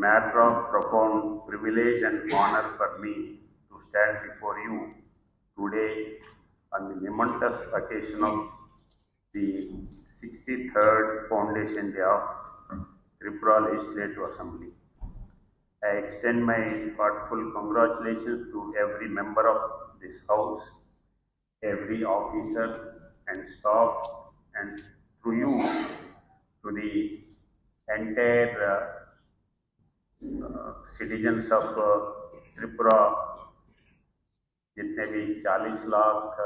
Matter of profound privilege and honor for me to stand before you today on the momentous occasion of the 63rd Foundation Day of Tripura Legislative Assembly. I extend my heartful congratulations to every member of this House, every officer and staff, and through you to the entire citizens of Tripura जितने भी 40 लाख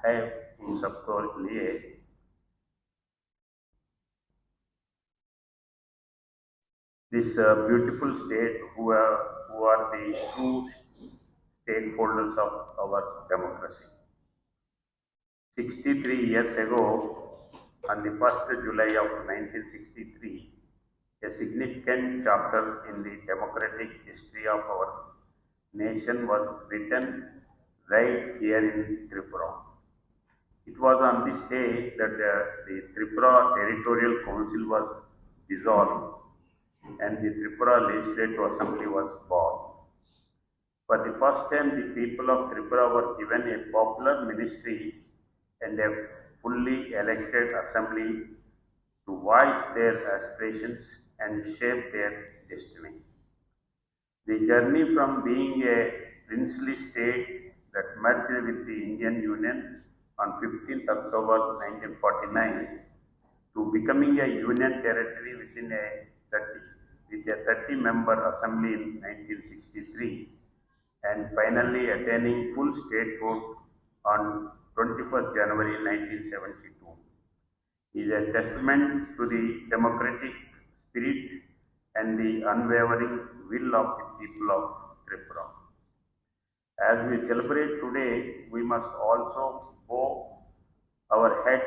है उन सबको लिए this beautiful state who are the true stakeholders of our democracy. 63 years ago, on the 1st July of 1963, a significant chapter in the democratic history of our nation was written right here in Tripura. It was on this day that the Tripura Territorial Council was dissolved and the Tripura Legislative Assembly was born. For the first time, the people of Tripura were given a popular ministry and a fully elected assembly to voice their aspirations and shape their destiny. The journey from being a princely state that merged with the Indian Union on 15th October 1949 to becoming a union territory with a 30-member assembly in 1963 and finally attaining full statehood on 21st January 1972 is a testament to the democratic spirit and the unwavering will of the people of Tripura. As we celebrate today, we must also bow our head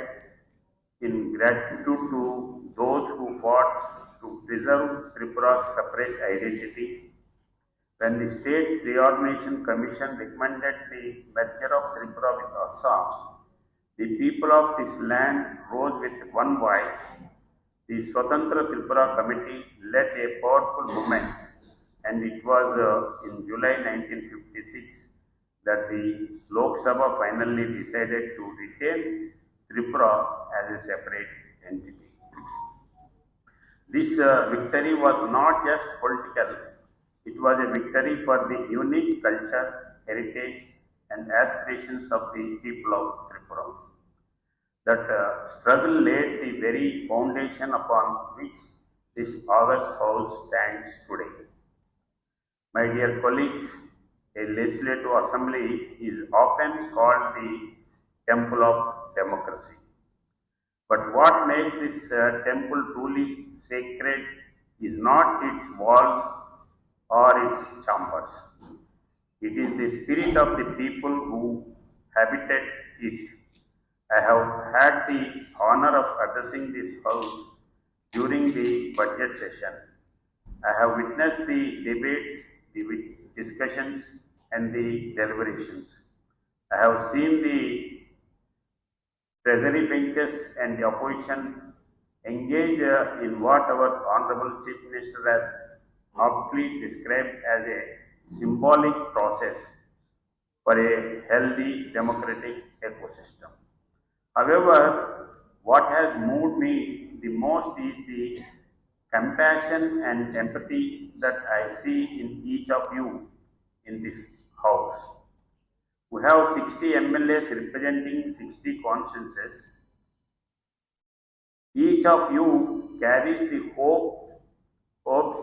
in gratitude to those who fought to preserve Tripura's separate identity. When the state's reorganization commission recommended the merger of Tripura with Assam, the people of this land rose with one voice. The Swatantra Tripura Committee led a powerful movement, and it was in July 1956 that the Lok Sabha finally decided to retain Tripura as a separate entity. This victory was not just political, it was a victory for the unique culture, heritage, and aspirations of the people of Tripura. That struggle laid the very foundation upon which this august house stands today. My dear colleagues, a legislative assembly is often called the temple of democracy. But what makes this temple truly sacred is not its walls or its chambers. It is the spirit of the people who habitat it. I have had the honor of addressing this house during the budget session. I have witnessed the debates, the discussions, and the deliberations. I have seen the treasury benches and the opposition engage in what our Honorable Chief Minister has aptly described as a symbolic process for a healthy democratic ecosystem. However, what has moved me the most is the compassion and empathy that I see in each of you in this house. We have 60 MLAs representing 60 constituencies. Each of you carries the hopes,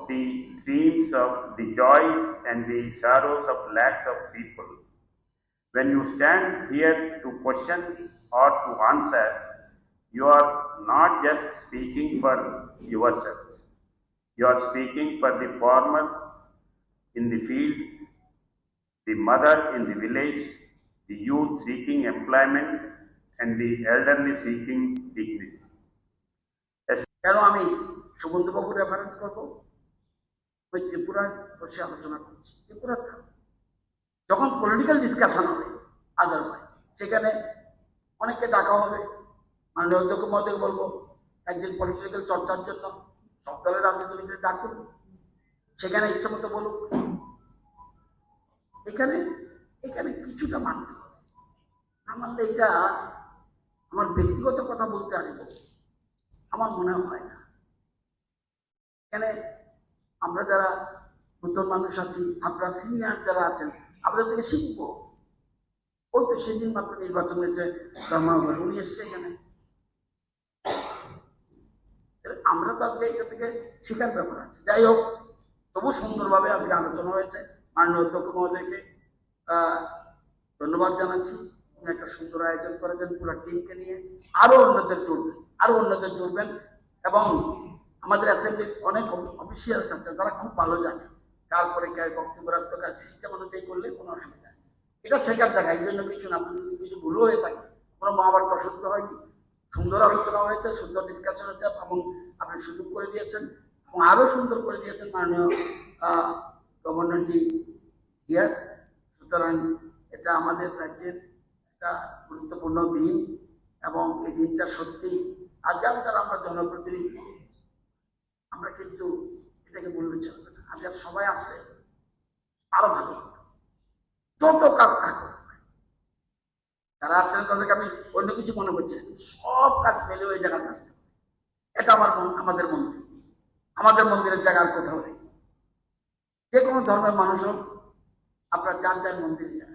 the dreams of the joys and the sorrows of lakhs of people. When you stand here to question or to answer, you are not just speaking for yourselves. You are speaking for the farmer in the field, the mother in the village, the youth seeking employment, and the elderly seeking dignity. কেন আমি সুমন্তবাবুর reference করবো? ওই ত্রিপুরায় বসে আলোচনা করছি, ত্রিপুরা যখন political discussion হবে আদারওয়াইজ সেখানে অনেকে ডাকা হবে, মাননীয় অধ্যক্ষ মহোদয় বলবো একদিন পলিটিক্যাল চর্চার জন্য সব দলের রাজনীতিবিদদের ডাকুন, সেখানে ইচ্ছা মতো বলুক। এখানে এখানে কিছুটা মানতে হবে, না মানলে এটা আমার ব্যক্তিগত কথা বলতে আসব, আমার মনে হয় না। এখানে আমরা যারা নতুন মানুষ আছি, আপনারা সিনিয়র যারা আছেন, আপনাদের থেকে শিখবো। ওই তো সেদিন মাত্র নির্বাচন হয়েছে, ধর্মাবতার উনি এসছে এখানে, আমরা তো আজকে এটা থেকে শেখার ব্যাপার আছে। যাই হোক, তবু সুন্দরভাবে আজকে আলোচনা হয়েছে। মাননীয় অধ্যক্ষ মহোদয়কে ধন্যবাদ জানাচ্ছি। উনি একটা সুন্দর আয়োজন করেছেন পুরো টিমকে নিয়ে। আরো অন্যদের জুড়বেন এবং আমাদের অ্যাসেম্বলির অনেক অফিসিয়ালস আছে তারা খুব ভালো জানে কার পরীক্ষায় বক্তব্য রাখতে, কার সিস্টেম অনুযায়ী করলে কোনো অসুবিধা নেই। এটা শেখার জায়গা, এই জন্য কিছু না, আপনি যদি কিছু ভুলও হয়ে থাকে কোনো মহাভারত অসুবিধা হয়নি। সুন্দর আলোচনা হয়েছে, সুন্দর ডিসকাশন হয়েছে এবং আপনি সুযোগ করে দিয়েছেন এবং আরো সুন্দর করে দিয়েছেন মাননীয় গভর্নরজি হিয়ার। সুতরাং এটা আমাদের রাজ্যের একটা গুরুত্বপূর্ণ দিন এবং এই দিনটা সত্যি আজকাল যারা আমরা জনপ্রতিনিধি, আমরা কিন্তু এটাকে বললে চলবে না। আজকাল সবাই আসলে আরো ভালো হতো, যত কাজ থাকুক। যারা আসছেন তাদেরকে আমি অন্য কিছু মনে করছি, সব কাজ ফেলে ওই জায়গাতে আসতে হবে। এটা আমাদের মন্দির, আমাদের মন্দিরের জায়গার কোথাও নেই। যে কোনো ধর্মের মানুষ হোক, আপনার যার মন্দিরে যান,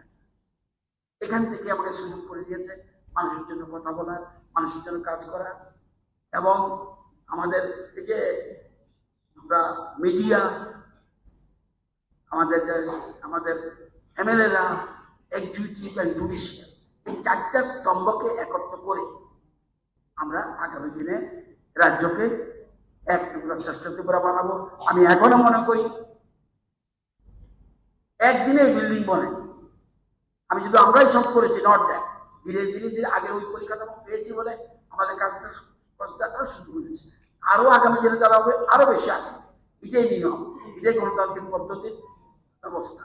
এখান থেকে আমাকে সুযোগ করে দিয়েছে মানুষের জন্য কথা বলার, মানুষের জন্য কাজ করার। এবং আমাদের এই যে আমরা মিডিয়া, আমাদের এমএলএরা, এক্সিকিউটিভ অ্যান্ড জুডিশিয়াল, এই চারটা স্তম্ভকে একত্র করে আমরা আগামী দিনে রাজ্যকে এক ত্রিপুরা শ্রেষ্ঠ ত্রিপুরা বানাবো। আমি এখনো মনে করি একদিনে বিল্ডিং বনে, আমি যদি আমরাই সব করেছি, নট দ্যাট, ধীরে ধীরে আগের ওই পরিকাঠামো পেয়েছি বলে আমাদের কাজটা আরো শুরু হয়েছে। আরো আগামী দিনে যারা হবে আরো বেশি আগে, এটাই নিয়ম, এটাই গণতান্ত্রিক পদ্ধতির ব্যবস্থা।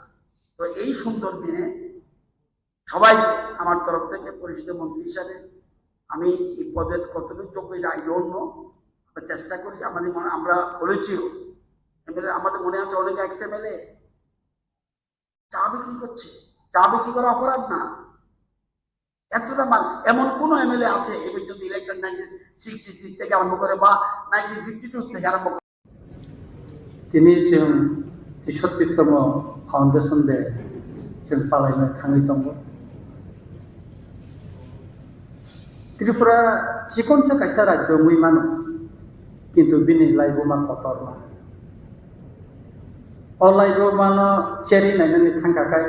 তো এই সুন্দর দিনে সবাই আমার তরফ থেকে পরিচিত মন্ত্রী হিসাবে আমি এই পদের কতটুকু যোগ্য আই ডোন্ট নো, আমরা চেষ্টা করি। আমরা বলেছিও, আমাদের মনে আছে অনেক এক্স এমএলএ চা বিক্রি করছে, চা বিক্রি করা অপরাধ না। এতটা এমন কোন এমএলএ আছে এ পর্যন্ত ইলেকশন 1963 থেকে আরম্ভ করে বা 1952 থেকে আরম্ভ করে তিনি जों 63तम फाउंडेशन दे जों पालायनो थाङै दङ। त्रिपुरा चिकनसा कायसा राज्य मुइमानो किन्तु बिनि लाइबोमा खतरना अलाइबोमानो चेरि नायनानै थांखाखाय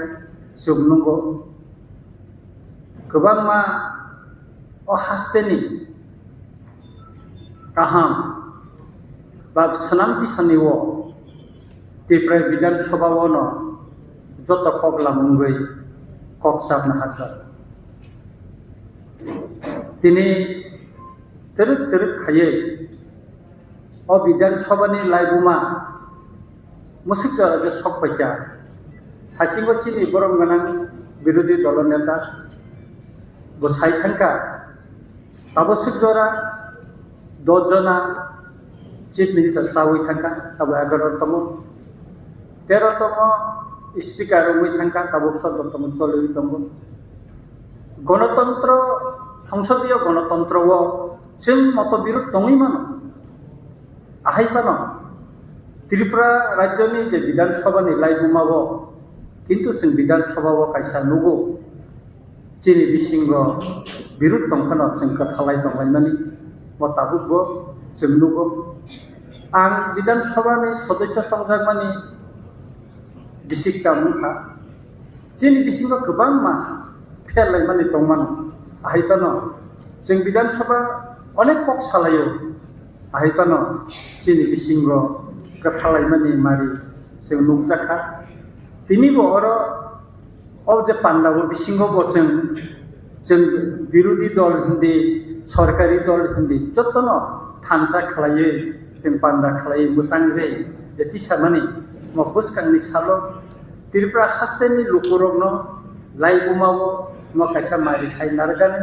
जोबनांगौ गोबां मा हास्तेनि गाहाम बा सोनामथि सानैव त्रिपुरा विधानसभावनो जत कगला मुंगै ककसाबनो हाजार दिनै तेरुक खायै अ विधानसभानि लाइबुमा मुसुक जे सकफैया हासिंगो चिनि बरम गोनां बिरोधी दल नेता बसाइ थांका ताबसुक जरा 10 जना चिफ मिनिस्टार सावै थांका ताबो 11तम 13तम स्पीकार उमै थांका ताबो 14तम चलैतम गणतंत्र संसदीय गणतंत्र जों मतबिरोध दङै मानो आहायपानो त्रिपुरा राज्यनि जे विधानसभानि लाइबुमाबो किन्तु जों विधानसभाव कायसा नुगौ चिनि बिसिंग बिरुद दंखानो जों कथालाय दंलायमानि मताबुबो जों नुगौ आं विधानसभानि सदस्य संजागमानि बिसिक्ता मुखा चिनि बिसिंग गोबां मा फेरलायमानि दंमानो आहायपानो जों विधानसभा अनेक पक सालायो आहायपानो चिनि बिसिंग कथालायमानि मारि जों नुजाखा दिनैबो अरो अब जे पान्डाबो बिसिंगबो जों बिरोधी दल हिंदी सरकारि दल हिंदी जतनो थामसा खालायो जों पान्डा खालायो मोजांरे जे तिसामानि मबुसखांनि सालो त्रिपुरा हास्तेनि लुकुरगनो लाइबुमावो मकायसा मारि खाय नारगानो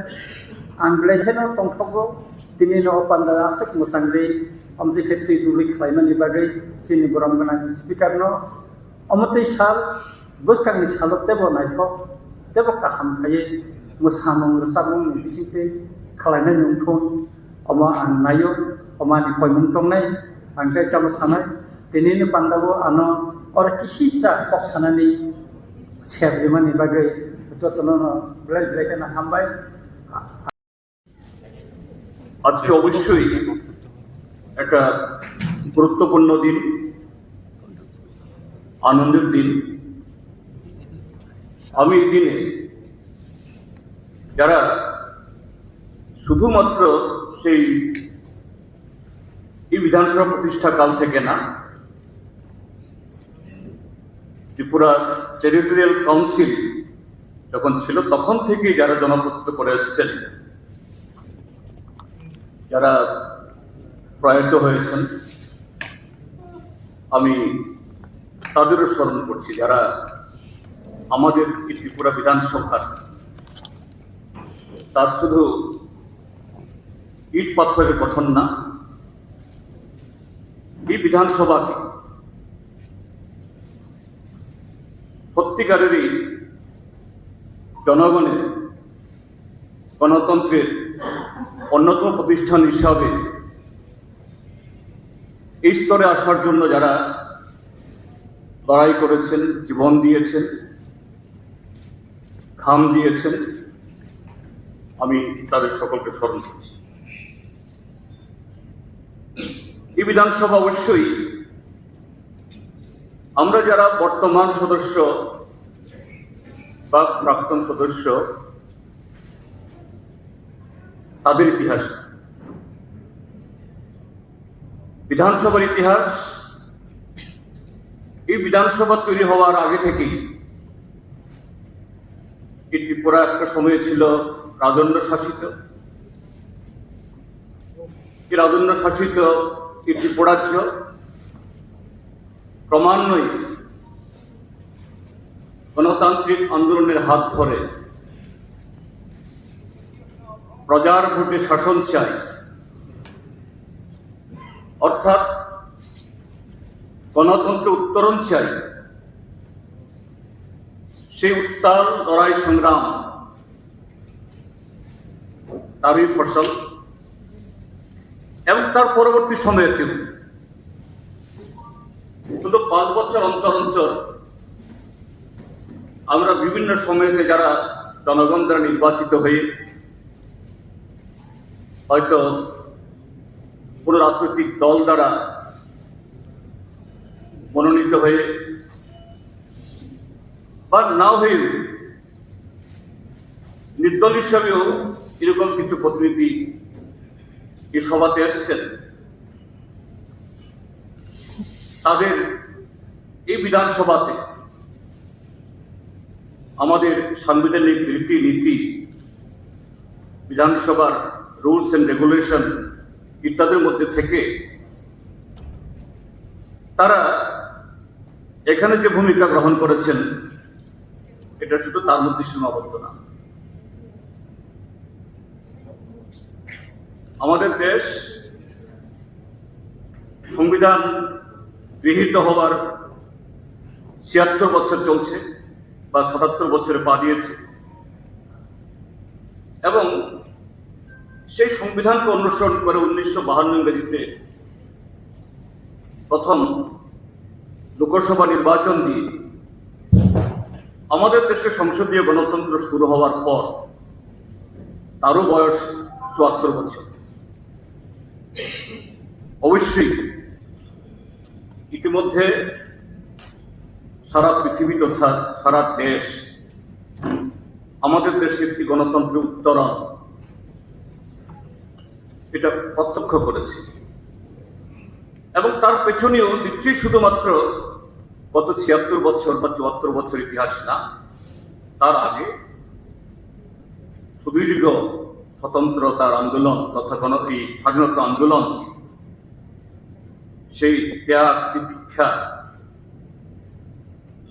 आं ब्लेथेनो दंथगौ তিনি অপান্দা আসক মোসাংরে আমজি ক্ষেত্রে দুলি খাইমানি বাগৈ চিনি বরম গোনাं স্পিকার অমতৈ সাল বসকাংনি সালত দেব নাইথক দেব কাহাम खायै मोसामं रोजाबमं बिसिंते खालायनाय नंथं अमा आं नायो अमानि पयमं टंनाय आंथाय तम सानाय दिनैनो पान्दाबो आनो और किसिसा पक सानानि सेबरिमानि बागै যতন ব্লাই ব্লাইকেনা হামবাই আজকে অবশ্যই একটা গুরুত্বপূর্ণ দিন, আনন্দের দিন। আমি এই দিনে যারা শুধুমাত্র সেই এই বিধানসভা প্রতিষ্ঠা কাল থেকে না, ত্রিপুরা টেরিটোরিয়াল কাউন্সিল যখন ছিল তখন থেকে যারা জনপ্রতিনিধিত্ব করে এসেছেন, যারা প্রয়াত হয়েছেন, আমি তাদেরও স্মরণ করছি, যারা আমাদের এই ত্রিপুরা বিধানসভার তার শুধু ইট পাথরের গঠন না, এই বিধানসভাকে সত্যিকারেরই জনগণের গণতন্ত্রের অন্যতম প্রতিষ্ঠান হিসাবে এই স্তরে আসার জন্য যারা লড়াই করেছেন, জীবন দিয়েছেন, ঘাম দিয়েছেন, আমি তাদের সকলকে স্মরণ করছি। এই বিধানসভা অবশ্যই আমরা যারা বর্তমান সদস্য বা প্রাক্তন সদস্য তাদের ইতিহাস, বিধানসভার ইতিহাস, এই বিধানসভা তৈরি হওয়ার আগে থেকেই এই ত্রিপুরা একটা সময় ছিল রাজন্য শাসিত। এই রাজন্য শাসিত এই ত্রিপুরাজ্য ক্রমান্বয়ে গণতান্ত্রিক আন্দোলনের হাত ধরে প্রজার ভোটে শাসন চাই, অর্থাৎ গণতন্ত্র উত্তরণ চাই, সেই উত্তাল লড়াই সংগ্রাম তারই ফসল। এবং তার পরবর্তী সময়েতেও শুধু 5 বছর অন্তর অন্তর আমরা বিভিন্ন সময়েতে যারা জনগণ দ্বারা নির্বাচিত হয়ে হয়তো কোনো রাজনৈতিক দল দ্বারা মনোনীত হয়ে বা না হয়ে নির্দল হিসাবেও এরকম কিছু প্রতিনিধি এই সভাতে এসছেন, তাদের এই বিধানসভাতে আমাদের সাংবিধানিক রীতি নীতি, বিধানসভার রুলস এন্ড রেগুলেশন ইত্যাদির মধ্যে থেকে তারা এখানে যে ভূমিকা গ্রহণ করেছেন এটা শুধু তার মধ্যে সীমাবদ্ধ না। আমাদের দেশ সংবিধান গৃহীত হওয়ার 76 বছর চলছে বা 77 বছরে পা দিয়েছে, এবং সেই সংবিধানকে অনুসরণ করে 1952 ইংরেজিতে প্রথম লোকসভা নির্বাচন দিয়ে আমাদের দেশে সংসদীয় গণতন্ত্র শুরু হওয়ার পর তারও বয়স 74 বছর। অবশ্যই ইতিমধ্যে সারা পৃথিবী তথা সারা দেশ আমাদের দেশে একটি গণতন্ত্রের উত্তরণ এটা প্রত্যক্ষ করেছে, এবং তার পেছনেও নিশ্চয়ই শুধুমাত্র গত 76 বছর বা 74 বছর ইতিহাস না, তার আগে সুদীর্ঘ স্বতন্ত্রতার আন্দোলন তথা এই স্বাধীনতা আন্দোলন, সেই ত্যাগ তিতিক্ষা,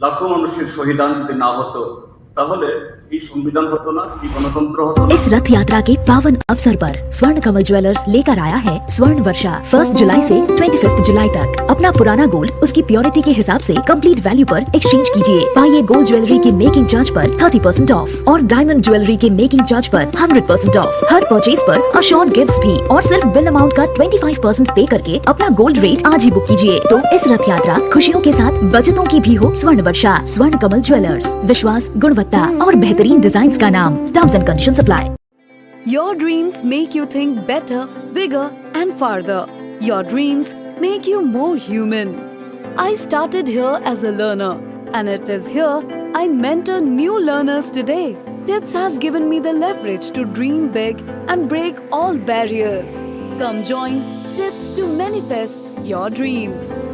লাখো মানুষের শহীদান যদি না হতো তাহলে এই সংবিধান হতো না, এই গণতন্ত্র হতো না। इस रथ यात्रा के पावन अवसर पर स्वर्ण कमल ज्वेलर्स लेकर आया है स्वर्ण वर्षा 1 जुलाई से 25 जुलाई तक। अपना पुराना गोल्ड उसकी प्योरिटी के हिसाब से कंप्लीट वैल्यू पर एक्सचेंज कीजिए। पाइए गोल्ड ज्वेलरी की मेकिंग चार्ज पर 30% ऑफ और डायमंड ज्वेलरी के मेकिंग चार्ज पर 100% ऑफ। हर परचेज पर अशोर्ड गिफ्ट्स भी और सिर्फ बिल अमाउंट का 25% पे करके अपना गोल्ड रेट आज ही बुक कीजिए। तो इस रथ यात्रा खुशियों के साथ बचतों की भी हो। स्वर्ण वर्षा स्वर्ण कमल ज्वेलर्स, विश्वास, गुणवत्ता और बेहतरीन डिजाइन का नाम। Terms and conditions apply. Your dreams make you think better, bigger and farther. Your dreams make you more human. I started here as a learner and it is here I mentor new learners today. Tips has given me the leverage to dream big and break all barriers. Come join Tips to manifest your dreams.